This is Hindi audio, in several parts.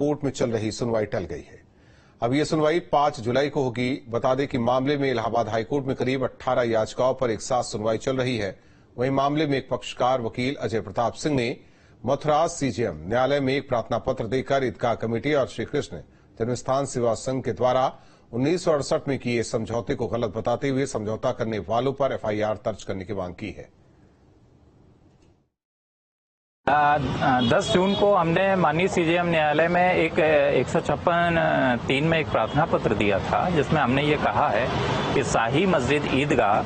कोर्ट में चल रही सुनवाई टल गई है। अब ये सुनवाई 5 जुलाई को होगी। बता दें कि मामले में इलाहाबाद हाईकोर्ट में करीब 18 याचिकाओं पर एक साथ सुनवाई चल रही है। वहीं मामले में एक पक्षकार वकील अजय प्रताप सिंह ने मथुरा सीजेएम न्यायालय में एक प्रार्थना पत्र देकर ईदगाह कमेटी और श्री कृष्ण जन्मस्थान सेवा संघ के द्वारा 1968 में किए समझौते को गलत बताते हुए समझौता करने वालों पर एफआईआर दर्ज करने की मांग की है। 10 जून को हमने माननीय सीजेएम न्यायालय में एक 156(3) में एक प्रार्थना पत्र दिया था, जिसमें हमने ये कहा है कि शाही मस्जिद ईदगाह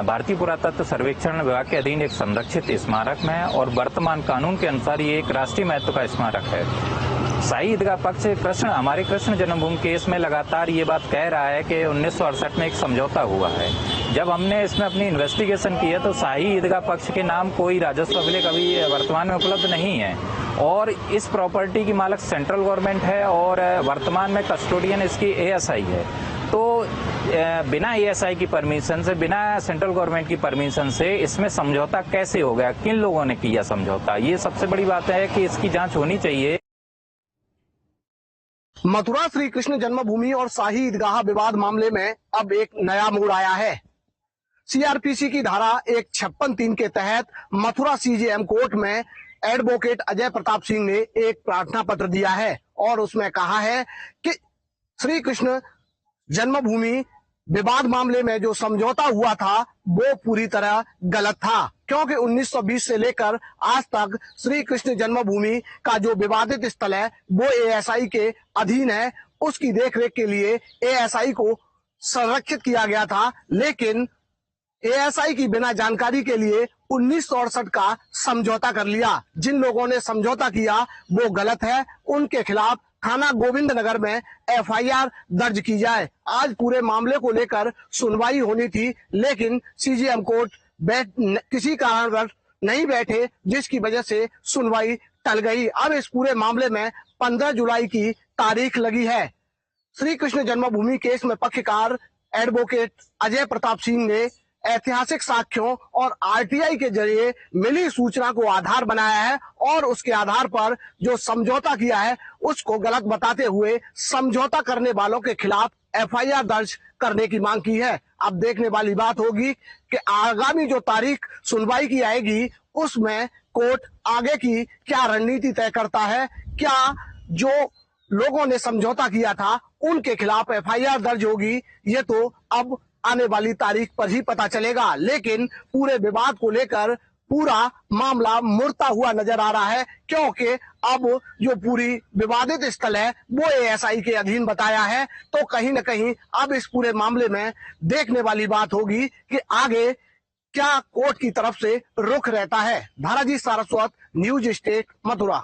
भारतीय पुरातत्व सर्वेक्षण विभाग के अधीन एक संरक्षित स्मारक में और वर्तमान कानून के अनुसार ये एक राष्ट्रीय महत्व का स्मारक है। शाही ईदगाह पक्ष हमारे कृष्ण जन्मभूमि केस में लगातार ये बात कह रहा है कि 1968 में एक समझौता हुआ है। जब हमने इसमें अपनी इन्वेस्टिगेशन की है तो शाही ईदगाह पक्ष के नाम कोई राजस्व अभिलेख अभी वर्तमान में उपलब्ध नहीं है और इस प्रॉपर्टी की मालिक सेंट्रल गवर्नमेंट है और वर्तमान में कस्टोडियन इसकी एएसआई है। तो बिना एएसआई की परमिशन से, बिना सेंट्रल गवर्नमेंट की परमिशन से इसमें समझौता कैसे हो गया, किन लोगों ने किया समझौता, ये सबसे बड़ी बात है कि इसकी जांच होनी चाहिए। मथुरा श्री कृष्ण जन्मभूमि और शाही ईदगाह विवाद मामले में अब एक नया मोड़ आया है। सीआरपीसी की धारा 156(3) के तहत मथुरा सीजेएम कोर्ट में एडवोकेट अजय प्रताप सिंह ने एक प्रार्थना पत्र दिया है और उसमें कहा है कि श्री कृष्ण जन्मभूमि विवाद मामले में जो समझौता हुआ था वो पूरी तरह गलत था, क्योंकि 1920 से लेकर आज तक श्री कृष्ण जन्मभूमि का जो विवादित स्थल है वो एएसआई के अधीन है। उसकी देखरेख के लिए एएसआई को संरक्षित किया गया था, लेकिन एएसआई की बिना जानकारी के लिए 1968 का समझौता कर लिया। जिन लोगों ने समझौता किया वो गलत है, उनके खिलाफ थाना गोविंद नगर में एफआईआर दर्ज की जाए। आज पूरे मामले को लेकर सुनवाई होनी थी, लेकिन सीजेएम कोर्ट किसी कारणवश नहीं बैठे, जिसकी वजह से सुनवाई टल गई। अब इस पूरे मामले में 15 जुलाई की तारीख लगी है। श्री कृष्ण जन्मभूमि केस में पक्षकार एडवोकेट अजय प्रताप सिंह ने ऐतिहासिक साक्ष्यों और आरटीआई के जरिए मिली सूचना को आधार बनाया है और उसके आधार पर जो समझौता किया है उसको गलत बताते हुए समझौता करने वालों के खिलाफ एफआईआर दर्ज करने की मांग की है। अब देखने वाली बात होगी कि आगामी जो तारीख सुनवाई की आएगी उसमें कोर्ट आगे की क्या रणनीति तय करता है। क्या जो लोगों ने समझौता किया था उनके खिलाफ एफआईआर दर्ज होगी, ये तो अब आने वाली तारीख पर ही पता चलेगा। लेकिन पूरे विवाद को लेकर पूरा मामला मुड़ता हुआ नजर आ रहा है, क्योंकि अब जो पूरी विवादित स्थल है वो एएसआई के अधीन बताया है। तो कहीं न कहीं अब इस पूरे मामले में देखने वाली बात होगी कि आगे क्या कोर्ट की तरफ से रुख रहता है। धाराजी सारस्वत, न्यूज स्टेट, मथुरा।